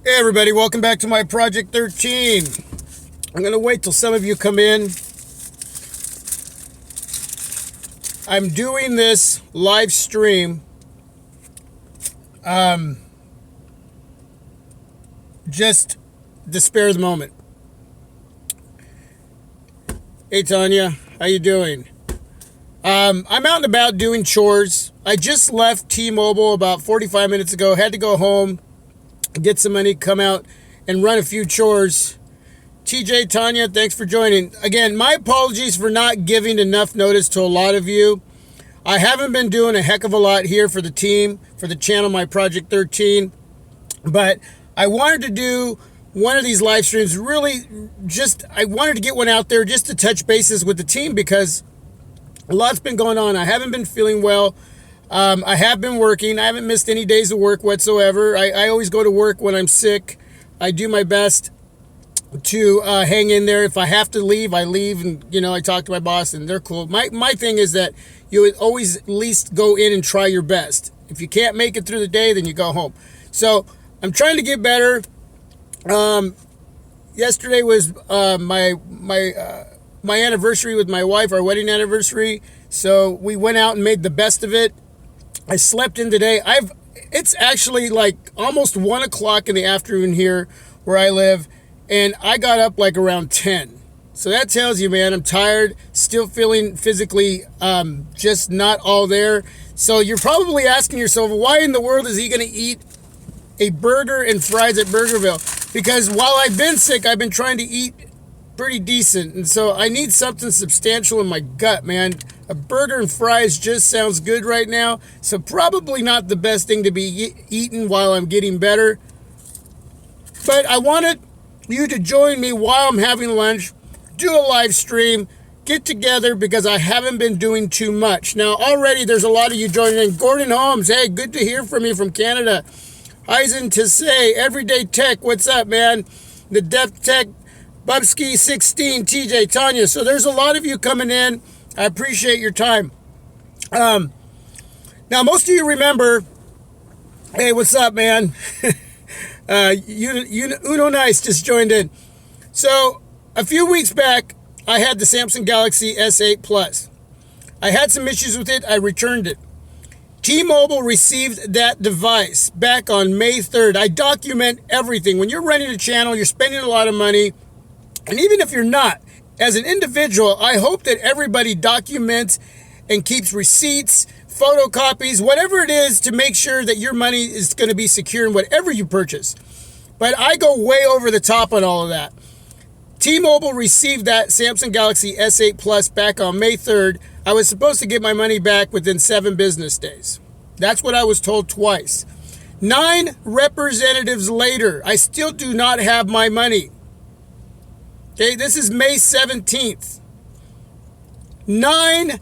Hey everybody, welcome back to my Project 13. I'm going to wait till some of you come in. I'm doing this live stream just to spare the moment. Hey Tanya, how you doing? I'm out and about doing chores. I just left T-Mobile about 45 minutes ago. Had to go home, get some money, come out and run a few chores. TJ, Tanya, thanks for joining. Again, my apologies for not giving enough notice to a lot of you. I haven't been doing a heck of a lot here for the team, for the channel, my Project 13. But I wanted to do one of these live streams, I wanted to get one out there just to touch bases with the team because a lot's been going on. I haven't been feeling well. I have been working. I haven't missed any days of work whatsoever. I always go to work when I'm sick. I do my best to hang in there. If I have to leave, I leave. And, I talk to my boss and they're cool. My thing is that you would always at least go in and try your best. If you can't make it through the day, then you go home. So I'm trying to get better. Yesterday was my anniversary with my wife, our wedding anniversary. So we went out and made the best of it. I slept in today. It's actually like almost 1 o'clock in the afternoon here where I live, and I got up like around 10. So that tells you, man, I'm tired, still feeling physically just not all there. So you're probably asking yourself, why in the world is he going to eat a burger and fries at Burgerville? Because while I've been sick, I've been trying to eat pretty decent, and so I need something substantial in my gut, man. A burger and fries just sounds good right now, so probably not the best thing to be eating while I'm getting better. But I wanted you to join me while I'm having lunch, do a live stream, get together, because I haven't been doing too much. Now, already there's a lot of you joining in. Gordon Holmes, hey, good to hear from you from Canada. Eisen to say, Everyday Tech, what's up, man? The Depth Tech, Bubsky 16, TJ, Tanya. So there's a lot of you coming in. I appreciate your time. Now, most of you remember, hey, what's up, man? Uno Nice just joined in. So a few weeks back, I had the Samsung Galaxy S8 Plus. I had some issues with it. I returned it. T-Mobile received that device back on May 3rd. I document everything. When you're running a channel, you're spending a lot of money. And even if you're not, as an individual, I hope that everybody documents and keeps receipts, photocopies, whatever it is to make sure that your money is going to be secure in whatever you purchase. But I go way over the top on all of that. T-Mobile received that Samsung Galaxy S8 Plus back on May 3rd. I was supposed to get my money back within 7 business days. That's what I was told twice. 9 representatives later, I still do not have my money. Okay, this is May 17th. Nine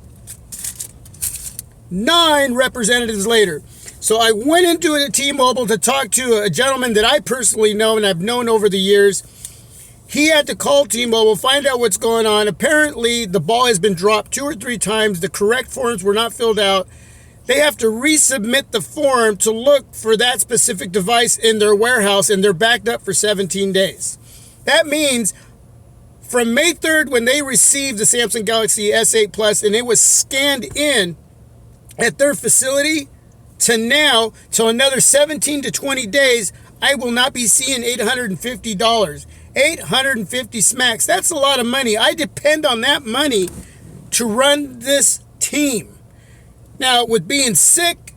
representatives later. So I went into it at T-Mobile to talk to a gentleman that I personally know and I've known over the years. He had to call T-Mobile, find out what's going on. Apparently, the ball has been dropped 2 or 3 times. The correct forms were not filled out. They have to resubmit the form to look for that specific device in their warehouse, and they're backed up for 17 days. That means from May 3rd, when they received the Samsung Galaxy S8 Plus and it was scanned in at their facility, to now, till another 17 to 20 days, I will not be seeing $850. 850 smacks. That's a lot of money. I depend on that money to run this team. Now, with being sick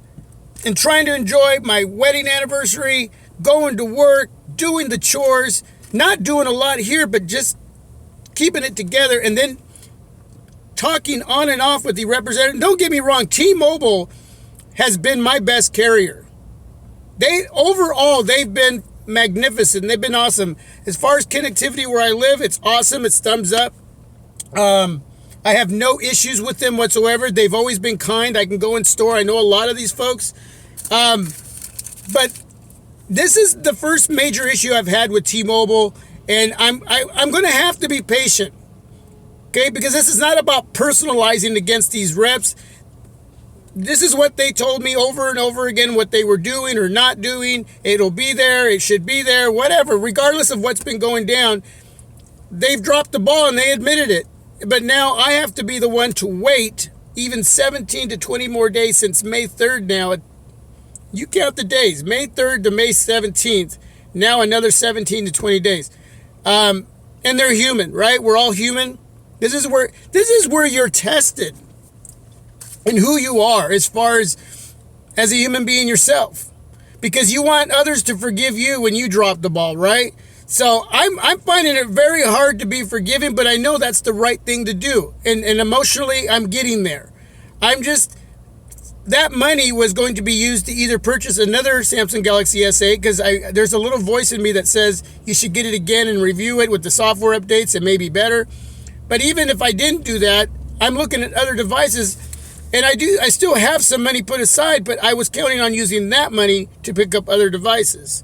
and trying to enjoy my wedding anniversary, going to work, doing the chores, not doing a lot here, but just keeping it together, and then talking on and off with the representative. Don't get me wrong, T-Mobile has been my best carrier. They've been magnificent. They've been awesome. As far as connectivity where I live, it's awesome. It's thumbs up. I have no issues with them whatsoever. They've always been kind. I can go in store. I know a lot of these folks. But this is the first major issue I've had with T-Mobile, and I'm going to have to be patient. Okay, because this is not about personalizing against these reps. this is what they told me over and over again, what they were doing or not doing. It'll be there. It should be there. Whatever. Regardless of what's been going down, they've dropped the ball and they admitted it. But now I have to be the one to wait even 17 to 20 more days since May 3rd now. You count the days. May 3rd to May 17th. Now another 17 to 20 days. And they're human, right? We're all human. This is where you're tested in who you are as far as a human being yourself. Because you want others to forgive you when you drop the ball, right? So I'm finding it very hard to be forgiving, but I know that's the right thing to do. And emotionally, I'm getting there. That money was going to be used to either purchase another Samsung Galaxy S8, because there's a little voice in me that says you should get it again and review it with the software updates. It may be better. But even if I didn't do that, I'm looking at other devices, and I still have some money put aside, but I was counting on using that money to pick up other devices.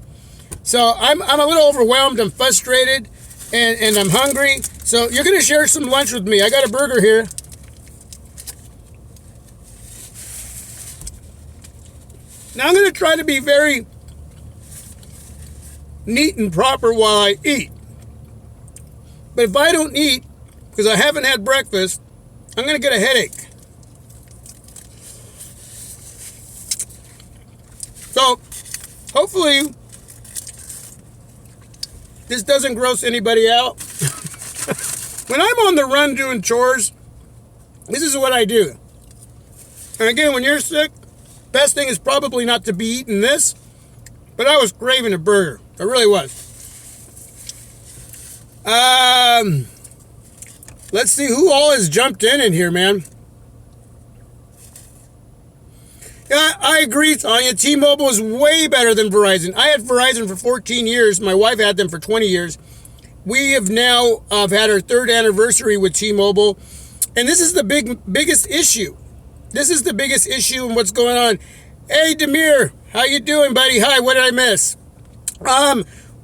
So I'm a little overwhelmed. I'm frustrated, and I'm hungry. So you're going to share some lunch with me. I got a burger here. Now I'm going to try to be very neat and proper while I eat. But if I don't eat, because I haven't had breakfast, I'm going to get a headache. So hopefully this doesn't gross anybody out. When I'm on the run doing chores, this is what I do. And again, when you're sick, best thing is probably not to be eating this, but I was craving a burger. I really was. Let's see who all has jumped in here, man. Yeah, I agree, Tanya. T-Mobile is way better than Verizon. I had Verizon for 14 years. My wife had them for 20 years. We have now had our third anniversary with T-Mobile, and this is the biggest issue. This is the biggest issue in what's going on. Hey, Demir, how you doing, buddy? Hi, what did I miss?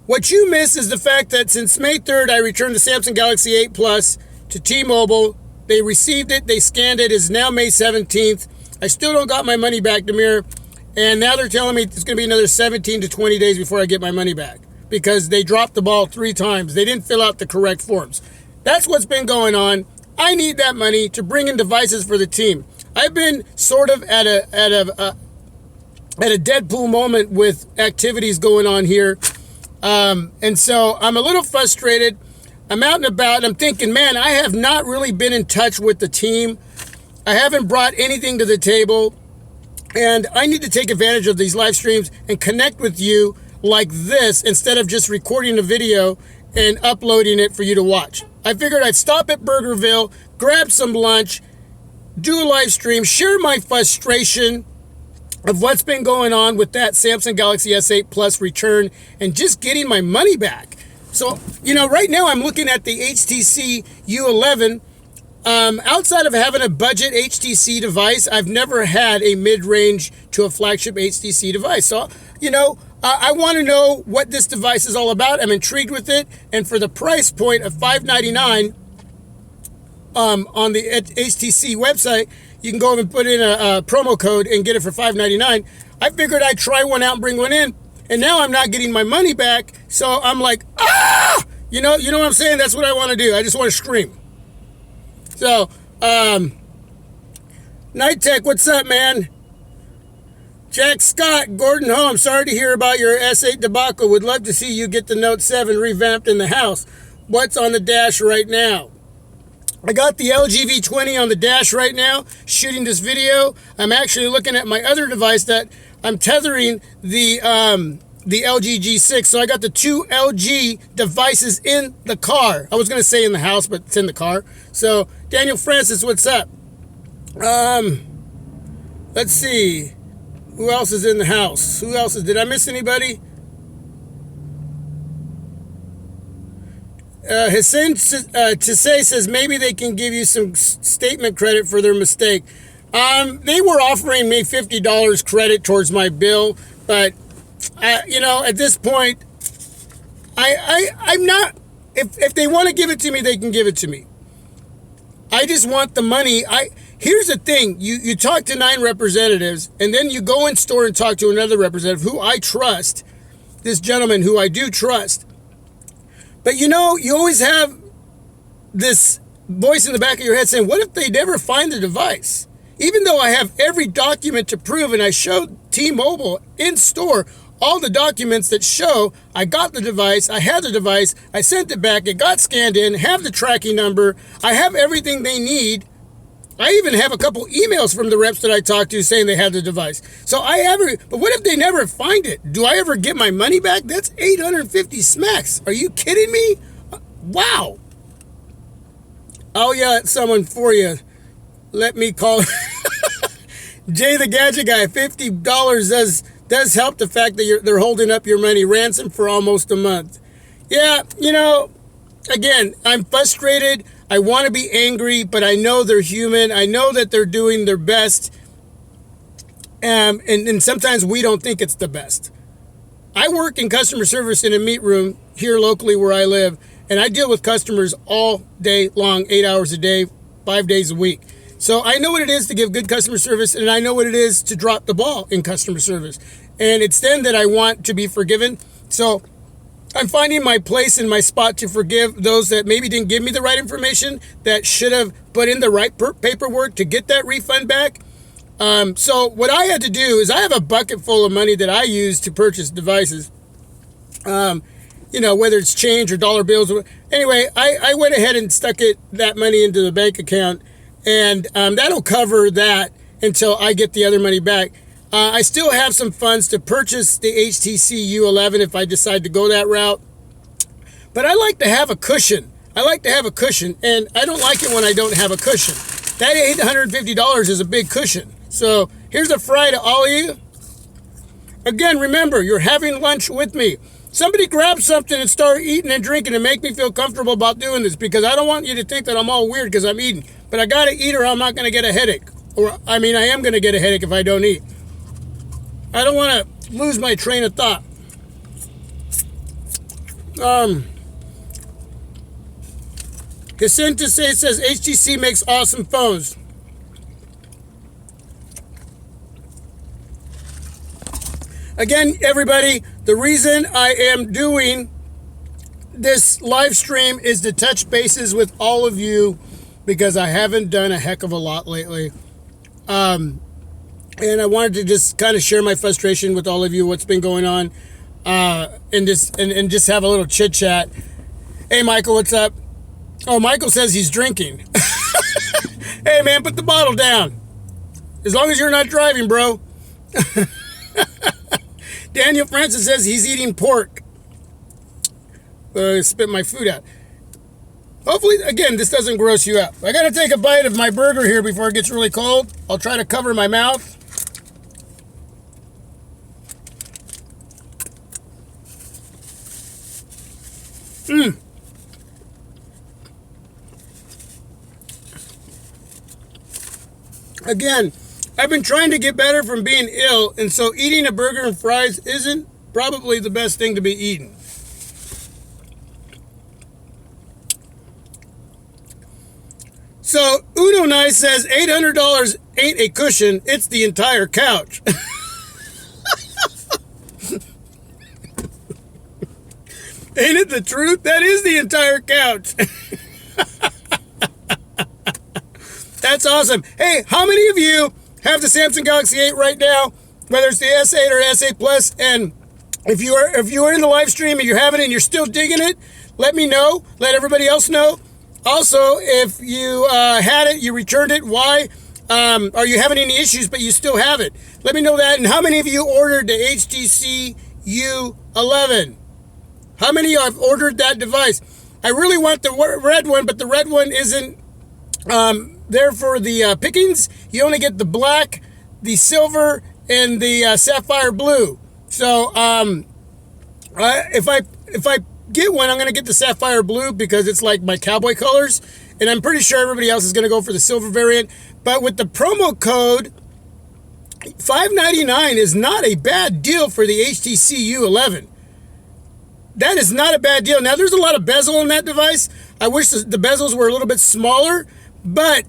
What you missed is the fact that since May 3rd, I returned the Samsung Galaxy 8 Plus to T-Mobile. They received it. They scanned it. It's now May 17th. I still don't got my money back, Demir. And now they're telling me it's going to be another 17 to 20 days before I get my money back, because they dropped the ball 3 times. They didn't fill out the correct forms. That's what's been going on. I need that money to bring in devices for the team. I've been sort of at a Deadpool moment with activities going on here. And so I'm a little frustrated. I'm out and about. I'm thinking, man, I have not really been in touch with the team. I haven't brought anything to the table. And I need to take advantage of these live streams and connect with you like this instead of just recording a video and uploading it for you to watch. I figured I'd stop at Burgerville, grab some lunch, do a live stream, share my frustration of what's been going on with that Samsung Galaxy S8 Plus return and just getting my money back. So, right now I'm looking at the HTC U11. Outside of having a budget HTC device, I've never had a mid-range to a flagship HTC device. So, I want to know what this device is all about. I'm intrigued with it. And for the price point of $599 on the HTC website, you can go over and put in a promo code and get it for $599. I figured I'd try one out and bring one in. And now I'm not getting my money back. So I'm like, ah! You know what I'm saying? That's what I want to do. I just want to scream. So, Night-Tech, what's up, man? Jack Scott, Gordon Holmes, sorry to hear about your S8 debacle. Would love to see you get the Note 7 revamped in the house. What's on the dash right now? I got the LG V20 on the dash right now, shooting this video. I'm actually looking at my other device that I'm tethering the LG G6. So I got the 2 LG devices in the car. I was going to say in the house, but it's in the car. So, Daniel Francis, what's up? Let's see. Who else is in the house? Did I miss anybody? Hussein Tisay says maybe they can give you some statement credit for their mistake. They were offering me $50 credit towards my bill, but at this point, I'm not. If they want to give it to me, they can give it to me. I just want the money. here's the thing. You talk to 9 representatives, and then you go in store and talk to another representative who I trust, this gentleman who I do trust. But you know, you always have this voice in the back of your head saying, what if they never find the device? Even though I have every document to prove, and I showed T-Mobile in store all the documents that show I got the device, I had the device, I sent it back, it got scanned in, have the tracking number, I have everything they need. I even have a couple emails from the reps that I talked to saying they had the device. So but what if they never find it? Do I ever get my money back? That's 850 smacks. Are you kidding me? Wow. Oh yeah, someone for you. Let me call Jay the Gadget Guy. $50 does help the fact that they're holding up your money ransom for almost a month. Yeah, you know, again, I'm frustrated. I want to be angry, but I know they're human. I know that they're doing their best. And sometimes we don't think it's the best. I work in customer service in a meat room here locally where I live, and I deal with customers all day long, 8 hours a day, 5 days a week. So I know what it is to give good customer service, and I know what it is to drop the ball in customer service. And it's then that I want to be forgiven. So I'm finding my place in my spot to forgive those that maybe didn't give me the right information, that should have put in the right paperwork to get that refund back. So what I had to do is I have a bucket full of money that I use to purchase devices. You know, whether it's change or dollar bills. Anyway, I went ahead and stuck that money into the bank account, and that'll cover that until I get the other money back. I still have some funds to purchase the HTC U11 if I decide to go that route. But I like to have a cushion. And I don't like it when I don't have a cushion. That $850 is a big cushion. So here's a fry to all of you. Again, remember, you're having lunch with me. Somebody grab something and start eating and drinking and make me feel comfortable about doing this, because I don't want you to think that I'm all weird because I'm eating. But I got to eat or I'm not going to get a headache. I am going to get a headache if I don't eat. I don't want to lose my train of thought. Jacinta says HTC makes awesome phones. Again, everybody, the reason I am doing this live stream is to touch bases with all of you, because I haven't done a heck of a lot lately. And I wanted to just kind of share my frustration with all of you, what's been going on, and just have a little chit chat. Hey, Michael, what's up? Oh, Michael says he's drinking. Hey, man, put the bottle down. As long as you're not driving, bro. Daniel Francis says he's eating pork. Spit my food out. Hopefully, again, this doesn't gross you out. I got to take a bite of my burger here before it gets really cold. I'll try to cover my mouth. Again, I've been trying to get better from being ill, and so eating a burger and fries isn't probably the best thing to be eating. So, Uno Nice says $800 ain't a cushion, it's the entire couch. Ain't it the truth? That is the entire couch. That's awesome. Hey, how many of you have the Samsung Galaxy 8 right now, whether it's the S8 or S8 Plus? And if you are in the live stream and you're having it and you're still digging it, let me know. Let everybody else know. Also, if you had it, you returned it, why? Are you having any issues but you still have it? Let me know that. And how many of you ordered the HTC U11? How many have ordered that device? I really want the red one, but the red one isn't there for the pickings. You only get the black, the silver, and the sapphire blue. So if I get one, I'm going to get the sapphire blue because it's like my cowboy colors. And I'm pretty sure everybody else is going to go for the silver variant. But with the promo code, $599 is not a bad deal for the HTC U11. That is not a bad deal. Now, there's a lot of bezel in that device. I wish the bezels were a little bit smaller, but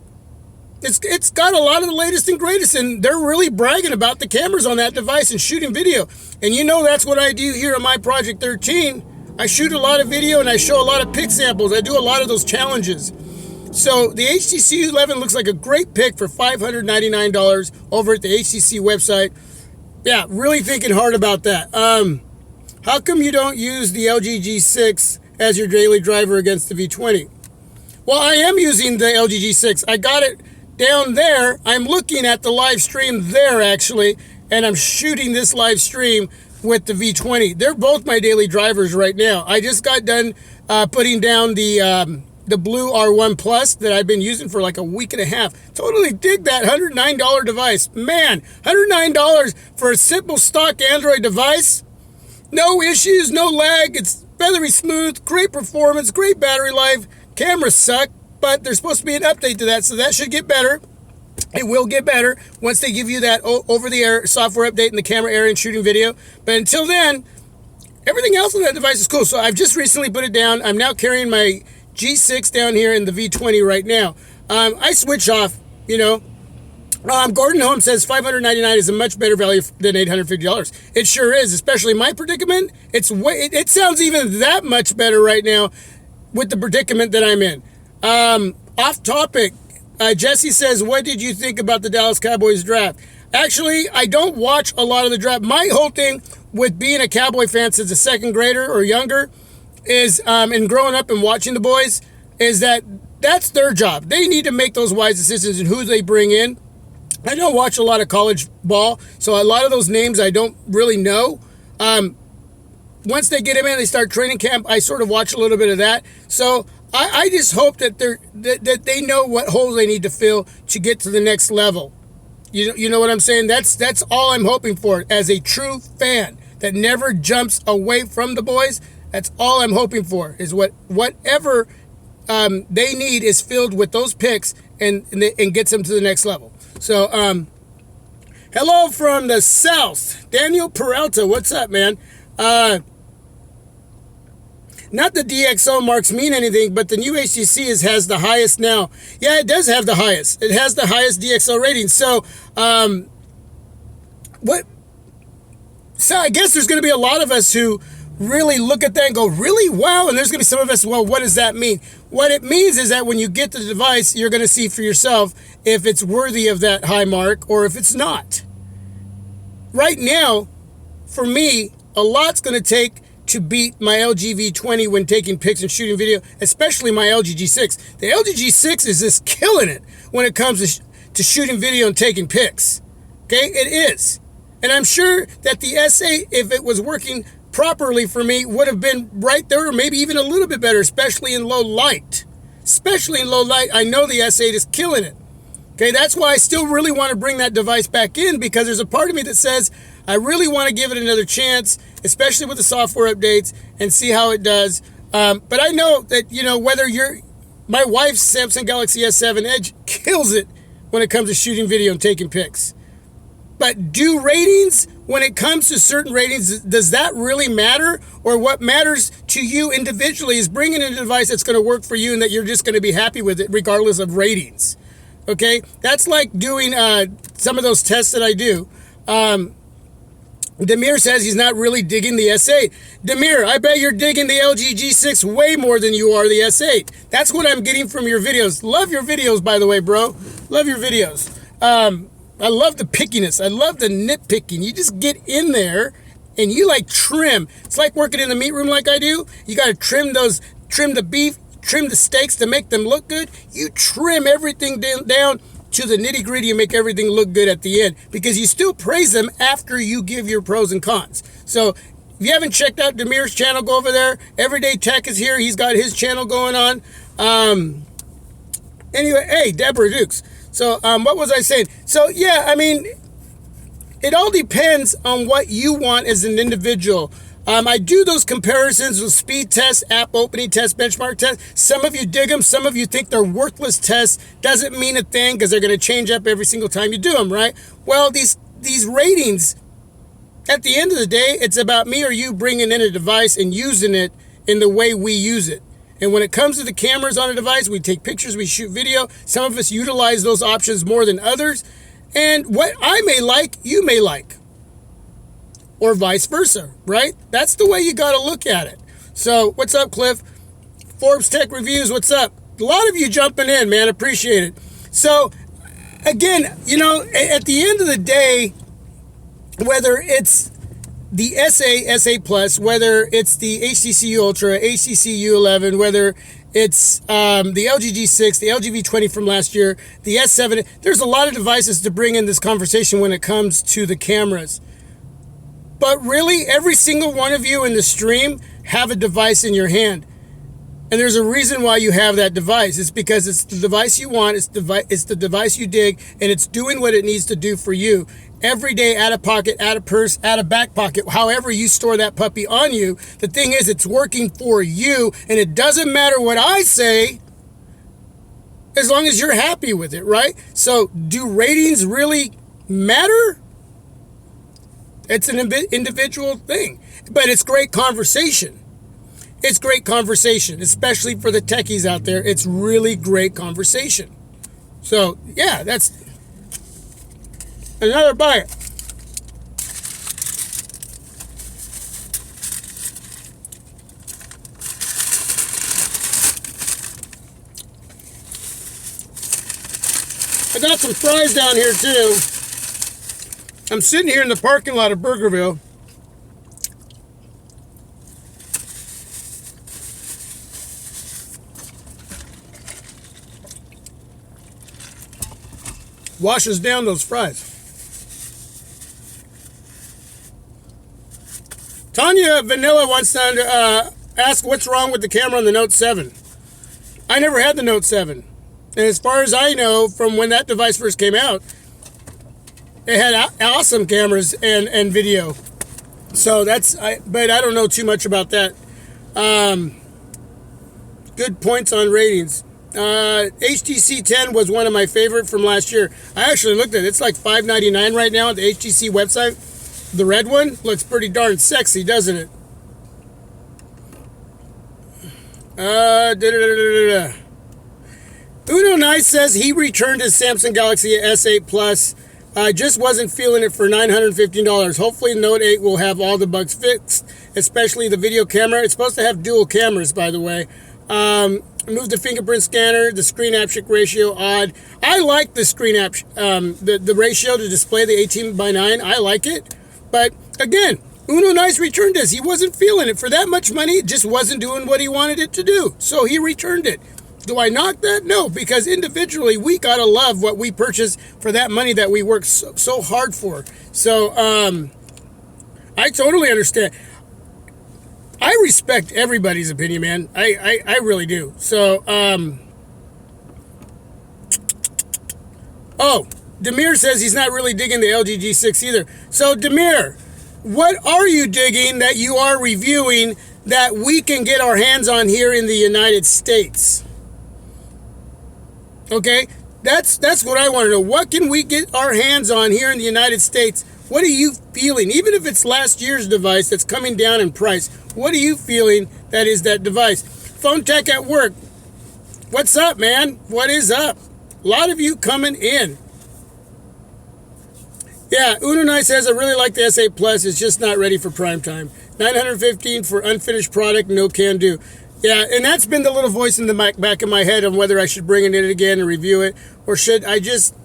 It's got a lot of the latest and greatest, and they're really bragging about the cameras on that device and shooting video. And you know that's what I do here on my Project 13. I shoot a lot of video and I show a lot of pick samples. I do a lot of those challenges. So the HTC 11 looks like a great pick for $599 over at the HTC website. Yeah, really thinking hard about that. How come you don't use the LG G6 as your daily driver against the V20? Well, I am using the LG G6. I got it down there. I'm looking at the live stream there, actually, and I'm shooting this live stream with the V20. They're both my daily drivers right now. I just got done putting down the blue R1 Plus that I've been using for like a week and a half. Totally dig that $109 device. Man, $109 for a simple stock Android device. No issues, no lag. It's feathery smooth, great performance, great battery life. Cameras suck, but there's supposed to be an update to that, so that should get better. It will get better once they give you that over-the-air software update in the camera area and shooting video. But until then, everything else on that device is cool. So I've just recently put it down. I'm now carrying my G6 down here in the V20 right now. I switch off, you know. Gordon Holmes says $599 is a much better value than $850. It sure is, especially my predicament. It sounds even that much better right now with the predicament that I'm in. Off topic, Jesse says, what did you think about the Dallas Cowboys draft? Actually, I don't watch a lot of the draft. My whole thing with being a Cowboy fan since a second grader or younger is, and growing up and watching the boys, is that that's their job. They need to make those wise decisions in who they bring in. I don't watch a lot of college ball, so a lot of those names I don't really know. Once they get them in, they start training camp, I sort of watch a little bit of that. So I just hope that they know what holes they need to fill to get to the next level. You know what I'm saying? That's all I'm hoping for as a true fan that never jumps away from the boys. That's all I'm hoping for is whatever they need is filled with those picks and gets them to the next level. So, hello from the South, Daniel Peralta. What's up, man? Not the DxO marks mean anything, but the new HTC has the highest now. Yeah, it does have the highest. It has the highest DxO rating. So, So I guess there's going to be a lot of us who really look at that and go, really? Wow. And there's going to be some of us, well, what does that mean? What it means is that when you get the device, you're going to see for yourself if it's worthy of that high mark or if it's not. Right now, for me, a lot's going to take to beat my LG V20 when taking pics and shooting video, especially my LG G6. The LG G6 is just killing it when it comes to shooting video and taking pics. Okay, it is. And I'm sure that the S8, if it was working properly for me, would have been right there or maybe even a little bit better, especially in low light. Especially in low light, I know the S8 is killing it. Okay, that's why I still really want to bring that device back in, because there's a part of me that says I really want to give it another chance, especially with the software updates, and see how it does. But I know that, whether my wife's Samsung Galaxy S7 Edge kills it when it comes to shooting video and taking pics. But do ratings, when it comes to certain ratings, does that really matter? Or what matters to you individually is bringing in a device that's going to work for you and that you're just going to be happy with it regardless of ratings. Okay? That's like doing some of those tests that I do. Demir says he's not really digging the S8. Demir, I bet you're digging the LG G6 way more than you are the S8. That's what I'm getting from your videos. Love your videos, by the way, bro. Love your videos. I love the pickiness. I love the nitpicking. You just get in there and you trim. It's like working in the meat room like I do. You got to trim the beef, trim the steaks to make them look good. You trim everything down to the nitty gritty and make everything look good at the end, because you still praise them after you give your pros and cons. So if you haven't checked out Demir's channel, go over there. Everyday Tech is here. He's got his channel going on. Anyway, hey, Deborah Dukes. So what was I saying? So yeah, I mean, it all depends on what you want as an individual. I do those comparisons with speed tests, app opening tests, benchmark tests. Some of you dig them. Some of you think they're worthless tests. Doesn't mean a thing because they're going to change up every single time you do them, right? Well, these ratings, at the end of the day, it's about me or you bringing in a device and using it in the way we use it. And when it comes to the cameras on a device, we take pictures, we shoot video. Some of us utilize those options more than others. And what I may like, you may like. Or vice versa, right? That's the way you got to look at it. So, what's up, Cliff? Forbes Tech Reviews, what's up? A lot of you jumping in, man. Appreciate it. So, again, at the end of the day, whether it's the SA Plus, whether it's the HTC Ultra, HTC U11, whether it's the LG G6, the LG V20 from last year, the S7, there's a lot of devices to bring in this conversation when it comes to the cameras. But really, every single one of you in the stream have a device in your hand. And there's a reason why you have that device. It's because it's the device you want, it's the device you dig, and it's doing what it needs to do for you. Every day, out of pocket, out of purse, out of back pocket, however you store that puppy on you. The thing is, it's working for you, and it doesn't matter what I say, as long as you're happy with it, right? So, do ratings really matter? It's an individual thing, but it's great conversation. It's great conversation, especially for the techies out there. It's really great conversation. So, yeah, that's another bite. I got some fries down here, too. I'm sitting here in the parking lot of Burgerville. Washes down those fries. Tanya Vanilla wants to ask what's wrong with the camera on the Note 7. I never had the Note 7. And as far as I know, from when that device first came out, it had awesome cameras and video. So but I don't know too much about that. Good points on ratings. HTC 10 was one of my favorite from last year. I actually looked at it. It's like $5.99 right now at the HTC website. The red one looks pretty darn sexy, doesn't it? Uno Nice says he returned his Samsung Galaxy S8 Plus. I just wasn't feeling it for $915. Hopefully Note 8 will have all the bugs fixed, especially the video camera. It's supposed to have dual cameras, by the way. Move the fingerprint scanner, the screen aspect ratio odd. I like the screen the ratio to display the 18:9. I like it. But again, Uno Nice returned this. He wasn't feeling it. For that much money, it just wasn't doing what he wanted it to do. So he returned it. Do I knock that? No, because individually, we gotta love what we purchase for that money that we work so hard for. So, I totally understand. I respect everybody's opinion, man. I really do. So, Demir says he's not really digging the LG G6 either. So, Demir, what are you digging that you are reviewing that we can get our hands on here in the United States? Okay, that's what I want to know. What can we get our hands on here in the United States? What are you feeling? Even if it's last year's device that's coming down in price, what are you feeling that is that device? Phone Tech at Work. What's up, man? What is up? A lot of you coming in. Yeah, Uno Nice says, I really like the S8 Plus. It's just not ready for prime time. $915 for unfinished product, no can do. Yeah, and that's been the little voice in the back of my head on whether I should bring it in again and review it, or should I just,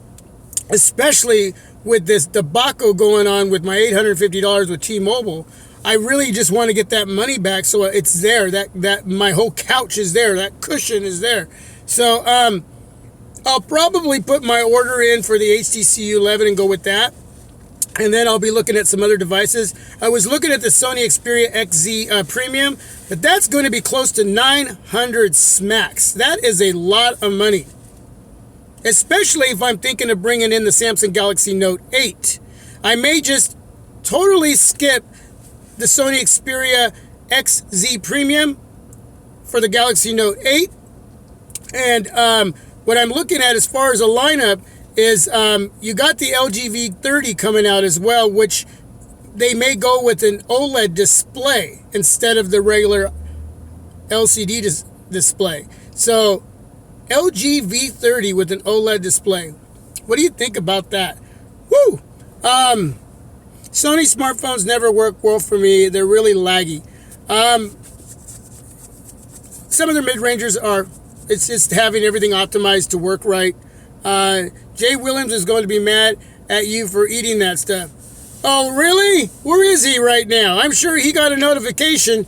especially with this debacle going on with my $850 with T-Mobile, I really just want to get that money back so it's there. That my whole couch is there. That cushion is there. So I'll probably put my order in for the HTC U11 and go with that. And then I'll be looking at some other devices. I was looking at the Sony Xperia XZ Premium, but that's going to be close to 900 smacks. That is a lot of money. Especially if I'm thinking of bringing in the Samsung Galaxy Note 8. I may just totally skip the Sony Xperia XZ Premium for the Galaxy Note 8. And what I'm looking at as far as a lineup is you got the LG V30 coming out as well, which they may go with an OLED display instead of the regular LCD display. So LG V30 with an OLED display. What do you think about that? Woo! Sony smartphones never work well for me. They're really laggy. Some of their mid-rangers are, it's just having everything optimized to work right. Jay Williams is going to be mad at you for eating that stuff. Oh, really? Where is he right now? I'm sure he got a notification.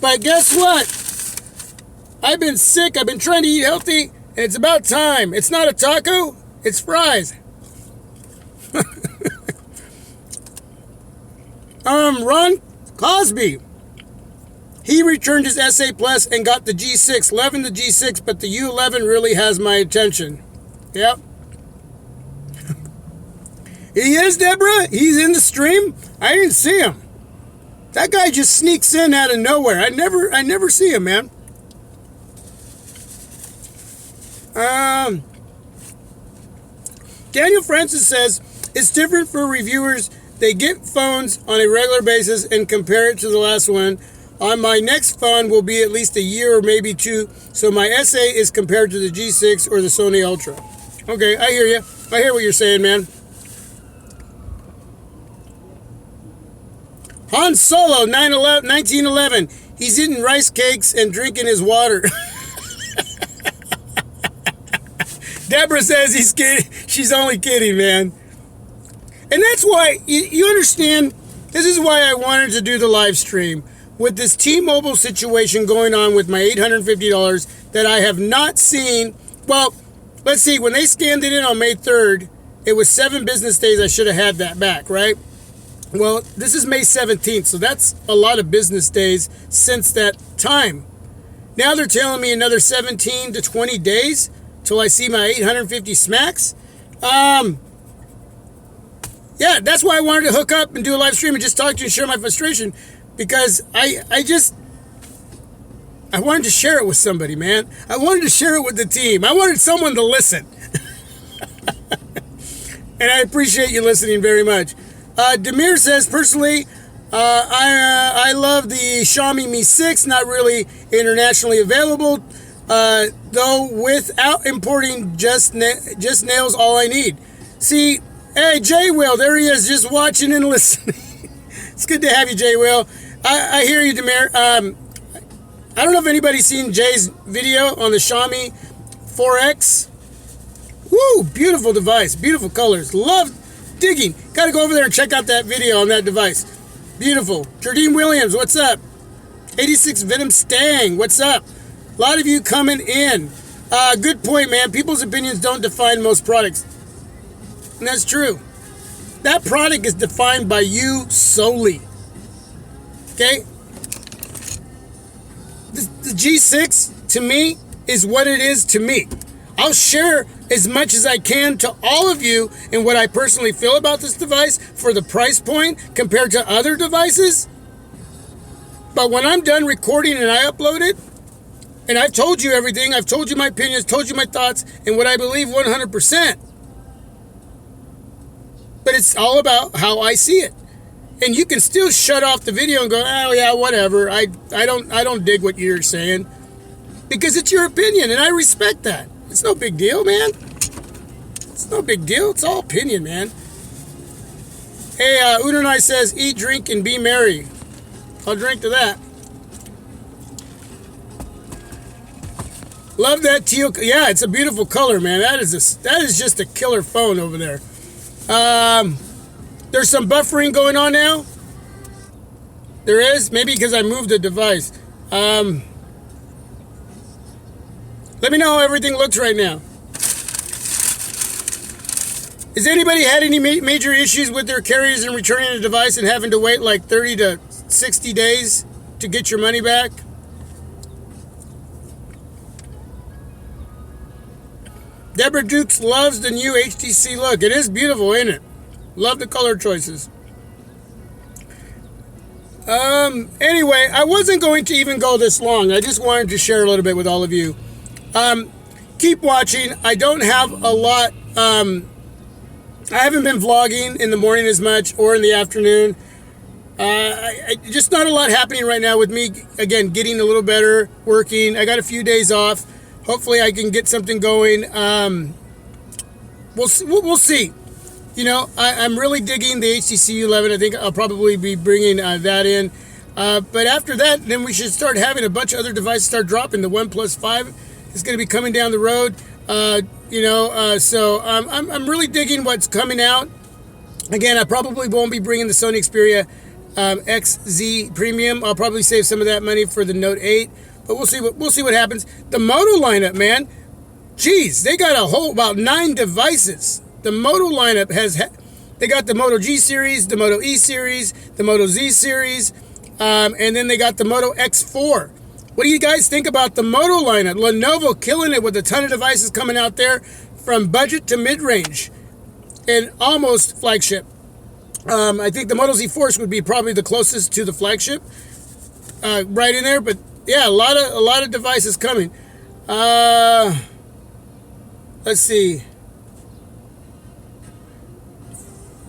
But guess what? I've been sick. I've been trying to eat healthy. And it's about time. It's not a taco. It's fries. Ron Cosby. He returned his SA Plus and got the G6. Loving the G6, but the U11 really has my attention. Yep. He is, Deborah? He's in the stream? I didn't see him. That guy just sneaks in out of nowhere. I never see him, man. Daniel Francis says, it's different for reviewers. They get phones on a regular basis and compare it to the last one. On my next phone will be at least a year or maybe two, so my SA is compared to the G6 or the Sony Ultra. Okay, I hear you. I hear what you're saying, man. Han Solo, 1911. He's eating rice cakes and drinking his water. Deborah says he's kidding. She's only kidding, man. And that's why, you understand, this is why I wanted to do the live stream. With this T-Mobile situation going on with my $850 that I have not seen. Well, let's see. When they scanned it in on May 3rd, it was 7 business days I should have had that back, right? Well, this is May 17th, so that's a lot of business days since that time. Now they're telling me another 17 to 20 days till I see my 850 smacks. Yeah, that's why I wanted to hook up and do a live stream and just talk to you and share my frustration. Because I wanted to share it with somebody, man. I wanted to share it with the team. I wanted someone to listen. And I appreciate you listening very much. Demir says, personally, I love the Xiaomi Mi 6, not really internationally available, though without importing just nails all I need. See, hey, Jay Will, there he is, just watching and listening. It's good to have you, Jay Will. I hear you, Demir. I don't know if anybody's seen Jay's video on the Xiaomi 4X. Woo, beautiful device, beautiful colors. Love digging. Got to go over there and check out that video on that device. Beautiful. Jardine Williams, what's up? 86 Venom Stang, what's up? A lot of you coming in. Good point, man. People's opinions don't define most products. And that's true. That product is defined by you solely. Okay? The G6, to me, is what it is to me. I'll share as much as I can to all of you in what I personally feel about this device for the price point compared to other devices. But when I'm done recording and I upload it, and I've told you everything, I've told you my opinions, told you my thoughts, and what I believe 100%. But it's all about how I see it. And you can still shut off the video and go, oh yeah, whatever. I don't dig what you're saying. Because it's your opinion, and I respect that. It's no big deal, man. It's no big deal. It's all opinion, man. Hey, Udonai says, eat, drink, and be merry. I'll drink to that. Love that teal. Yeah, it's a beautiful color, man. That is just a killer phone over there. There's some buffering going on now. There is, maybe because I moved the device. Let me know how everything looks right now. Has anybody had any major issues with their carriers and returning a device and having to wait like 30 to 60 days to get your money back? Deborah Dukes loves the new HTC look. It is beautiful, ain't it? Love the color choices. Anyway, I wasn't going to even go this long. I just wanted to share a little bit with all of you. Keep watching. I don't have a lot. I haven't been vlogging in the morning as much or in the afternoon. Just not a lot happening right now with me. Again, getting a little better, working. I got a few days off. Hopefully, I can get something going. We'll see. You know, I'm really digging the HTC 11. I think I'll probably be bringing that in. But after that, then we should start having a bunch of other devices start dropping. The OnePlus 5 is going to be coming down the road. So I'm really digging what's coming out. Again, I probably won't be bringing the Sony Xperia XZ Premium. I'll probably save some of that money for the Note 8. But we'll see what happens. The Moto lineup, man. Geez, they got a whole about 9 devices. The Moto lineup they got the Moto G series, the Moto E series, the Moto Z series, and then they got the Moto X4. What do you guys think about the Moto lineup? Lenovo killing it with a ton of devices coming out there from budget to mid-range and almost flagship. I think the Moto Z Force would be probably the closest to the flagship right in there. But yeah, a lot of devices coming. Let's see.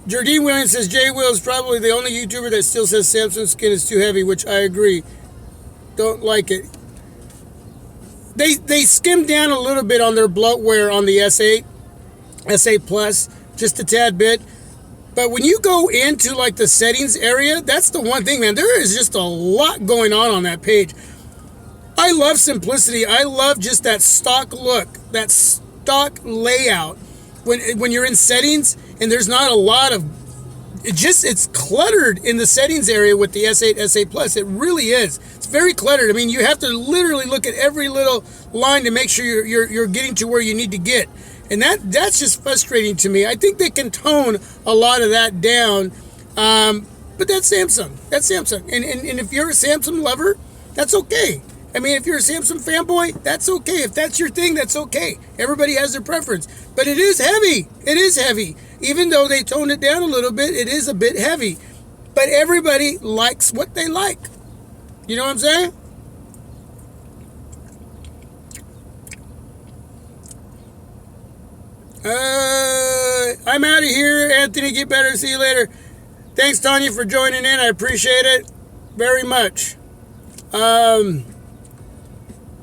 Jardine Williams says Jay Will is probably the only YouTuber that still says Samsung skin is too heavy, which I agree. Don't like it. They skimmed down a little bit on their bloatware on the S8, S8 Plus, just a tad bit. But when you go into like the settings area, that's the one thing, man. There is just a lot going on that page. I love simplicity. I love just that stock look, that stock layout. When you're in settings and there's not a lot of it's cluttered in the settings area with the S8, S8 Plus. It really is. It's very cluttered. I mean, you have to literally look at every little line to make sure you're getting to where you need to get. And that's just frustrating to me. I think they can tone a lot of that down. But that's Samsung. That's Samsung. And if you're a Samsung lover, that's okay. I mean, if you're a Samsung fanboy, that's okay. If that's your thing, that's okay. Everybody has their preference. But it is heavy. It is heavy. Even though they toned it down a little bit, it is a bit heavy. But everybody likes what they like. You know what I'm saying? I'm out of here. Anthony, get better. See you later. Thanks, Tanya, for joining in. I appreciate it very much.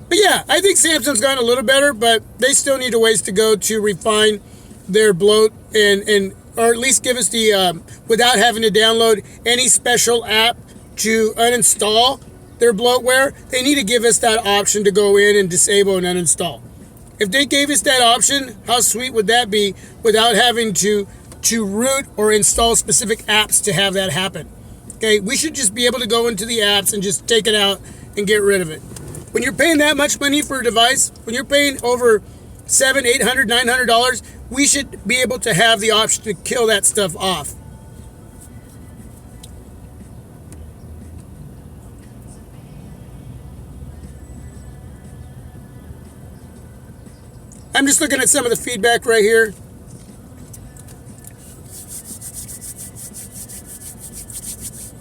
But yeah, I think Samsung's gotten a little better, but they still need a ways to go to refine their bloat and or at least give us the without having to download any special app to uninstall their bloatware. They need to give us that option to go in and disable and uninstall. If they gave us that option, how sweet would that be without having to root or install specific apps to have that happen? Okay, we should just be able to go into the apps and just take it out and get rid of it. When you're paying that much money for a device, when you're paying over $700, $800, $900, we should be able to have the option to kill that stuff off. I'm just looking at some of the feedback right here.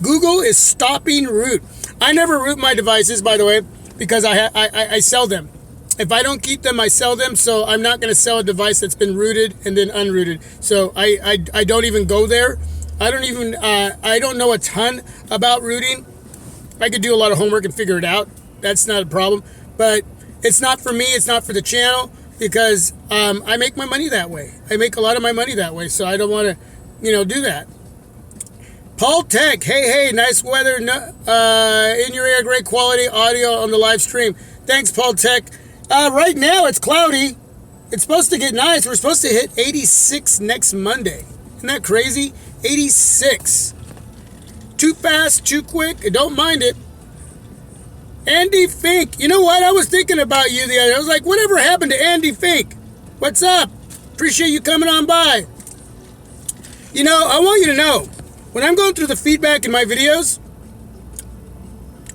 Google is stopping root. I never root my devices, by the way, because I sell them. If I don't keep them, I sell them. So I'm not going to sell a device that's been rooted and then unrooted. So I don't even go there. I don't know a ton about rooting. I could do a lot of homework and figure it out. That's not a problem. But it's not for me. It's not for the channel because I make my money that way. I make a lot of my money that way. So I don't want to, do that. Paul Tech, hey, nice weather in your area, great quality audio on the live stream. Thanks, Paul Tech. Right now, it's cloudy. It's supposed to get nice. We're supposed to hit 86 next Monday. Isn't that crazy? 86. Too fast, too quick. I don't mind it. Andy Fink. You know what? I was thinking about you the other day. I was like, whatever happened to Andy Fink? What's up? Appreciate you coming on by. I want you to know, when I'm going through the feedback in my videos,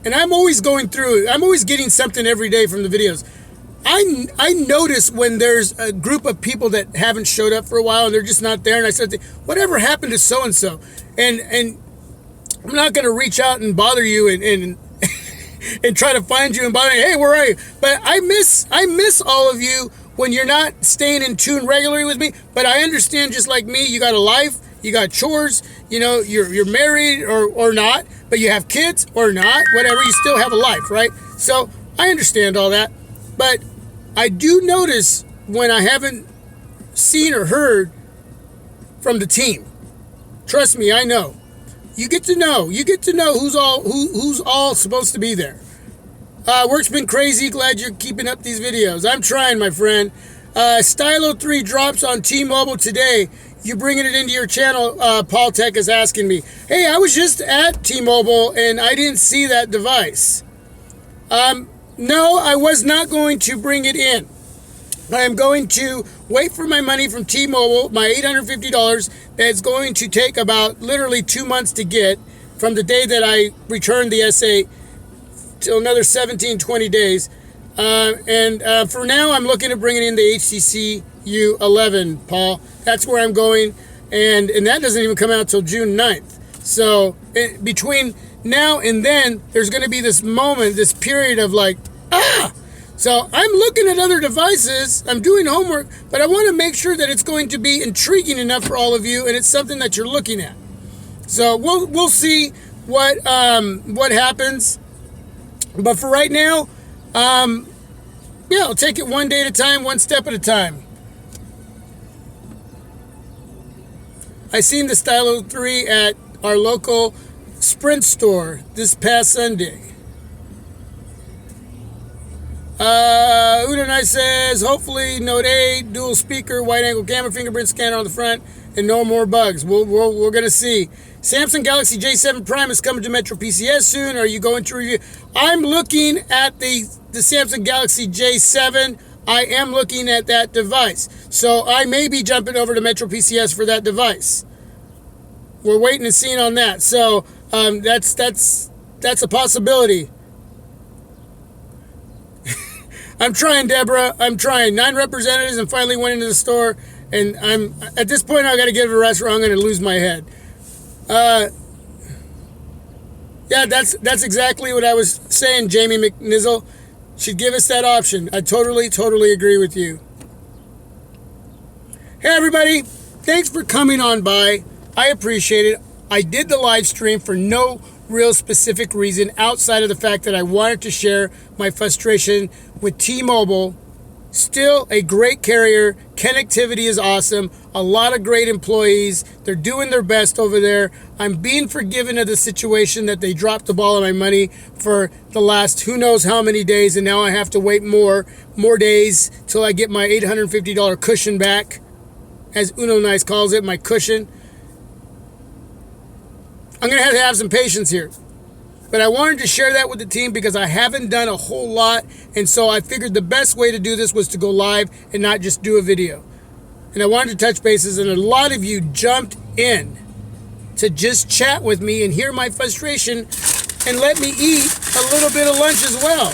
and I'm always getting something every day from the videos. I notice when there's a group of people that haven't showed up for a while and they're just not there, and I start thinking, whatever happened to so-and-so? And I'm not going to reach out and bother you and and try to find you and bother you. Hey, where are you? But I miss all of you when you're not staying in tune regularly with me. But I understand, just like me, you got a life. you got chores, you know, you're married or not, but you have kids or not, whatever, you still have a life, right? So I understand all that, but I do notice when I haven't seen or heard from the team. Trust me, I know. You get to know who's all supposed to be there. Work's been crazy. Glad you're keeping up these videos. I'm trying, my friend. Stylo 3 drops on T-Mobile today. You bringing it into your channel? Paul Tech is asking me. Hey, I was just at T-Mobile and I didn't see that device. No, I was not going to bring it in. I am going to wait for my money from T-Mobile, my $850. That's going to take about literally 2 months to get from the day that I returned the S8 till another 17, 20 days. For now, I'm looking at bringing in the HTC U11, Paul. That's where I'm going. And that doesn't even come out till June 9th. So between now and then, there's going to be this moment, this period of like, So I'm looking at other devices, I'm doing homework, but I want to make sure that it's going to be intriguing enough for all of you and it's something that you're looking at. So we'll see what happens. But for right now, I'll take it one day at a time, one step at a time. I seen the Stylo 3 at our local Sprint store this past Sunday. jrnyn2tech says, hopefully Note 8, dual speaker, wide angle camera, fingerprint scanner on the front, and no more bugs. We're going to see. Samsung Galaxy J7 Prime is coming to Metro PCS soon. Are you going to review? I'm looking at the Samsung Galaxy J7. I am looking at that device. So I may be jumping over to Metro PCS for that device. We're waiting and seeing on that. So that's a possibility. I'm trying, Deborah. I'm trying. 9 representatives and finally went into the store. And I'm at this point, I got to give it a rest or I'm going to lose my head. Yeah, that's exactly what I was saying, Jamie McNizzle. Should give us that option. I totally agree with you. Hey, everybody. Thanks for coming on by. I appreciate it. I did the live stream for no real specific reason outside of the fact that I wanted to share my frustration with T-Mobile. Still a great carrier. Connectivity is awesome. A lot of great employees. They're doing their best over there. I'm being forgiven of the situation that they dropped the ball on my money for the last who knows how many days, and now I have to wait more days till I get my $850 cushion back, as Uno Nice calls it, my cushion. I'm going to have some patience here. But I wanted to share that with the team because I haven't done a whole lot. And so I figured the best way to do this was to go live and not just do a video. And I wanted to touch bases, and a lot of you jumped in to just chat with me and hear my frustration and let me eat a little bit of lunch as well.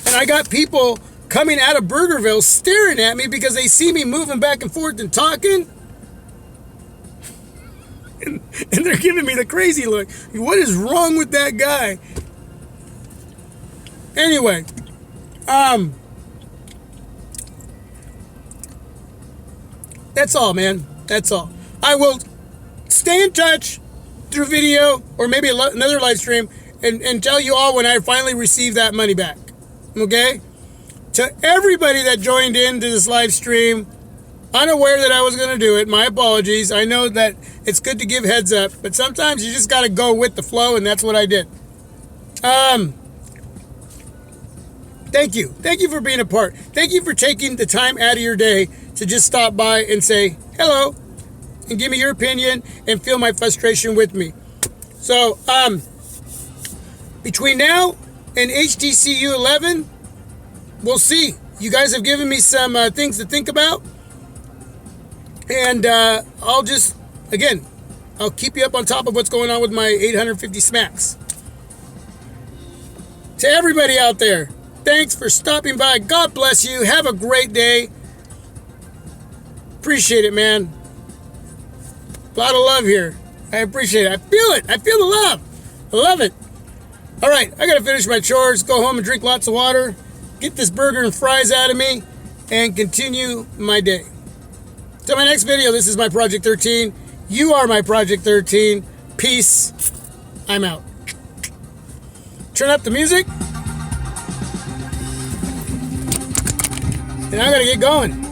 And I got people coming out of Burgerville staring at me because they see me moving back and forth and talking. And they're giving me the crazy look. What is wrong with that guy? Anyway, that's all, man. That's all. I will stay in touch through video or maybe another live stream and tell you all when I finally receive that money back. Okay? To everybody that joined into this live stream, unaware that I was going to do it, my apologies. I know that it's good to give heads up, but sometimes you just got to go with the flow, and that's what I did. Thank you. Thank you for being a part. Thank you for taking the time out of your day to just stop by and say hello and give me your opinion and feel my frustration with me. So, between now and HTC U11, we'll see. You guys have given me some things to think about. And I'll just, again, I'll keep you up on top of what's going on with my 850 smacks. To everybody out there, thanks for stopping by. God bless you. Have a great day. Appreciate it, man. A lot of love here. I appreciate it. I feel it. I feel the love. I love it. All right, I got to finish my chores, go home and drink lots of water, get this burger and fries out of me, and continue my day. Till my next video, this is my Project 13. You are my Project 13. Peace. I'm out. Turn up the music. And I'm going to get going.